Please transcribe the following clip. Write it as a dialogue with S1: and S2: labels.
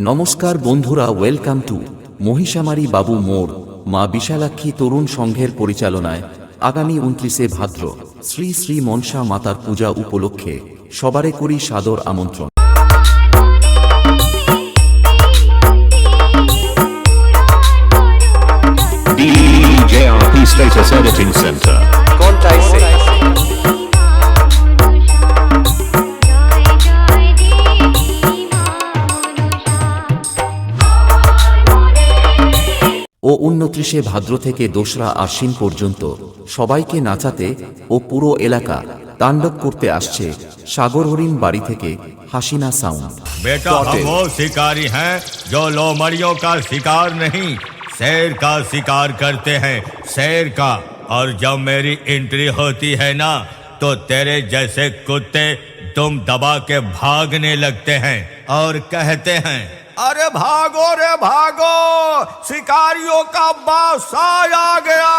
S1: নমস্কার বন্ধুরা, welcome to মহিষামারী বাবু মোড় মা বিশালাক্ষী তরুণ সংঘের পরিচালনায় আগামী 29শে ভাদ্র শ্রী শ্রী মনসা মাতার পূজা উপলক্ষে সবারে করি সাদর আমন্ত্রণ।
S2: DJRP Status Editing Center.
S1: ও 29শে ভাদ্র থেকে 2রা আশ্বিন পর্যন্ত সবাইকে নাচাতে ও পুরো এলাকা তাণ্ডব করতে আসছে সাগর হরিণ বাড়ি থেকে হাসিনা সাউন্ড।
S3: बेटा हम वो शिकारी हैं जो लोमड़ियों का शिकार नहीं, शेर का शिकार करते हैं, शेर का। और जब मेरी एंट्री होती है ना, तो तेरे जैसे कुत्ते तुम दबा के भागने लगते हैं और कहते हैं, अरे भागो रे भागो, शिकारियों का बादशाह आ गया।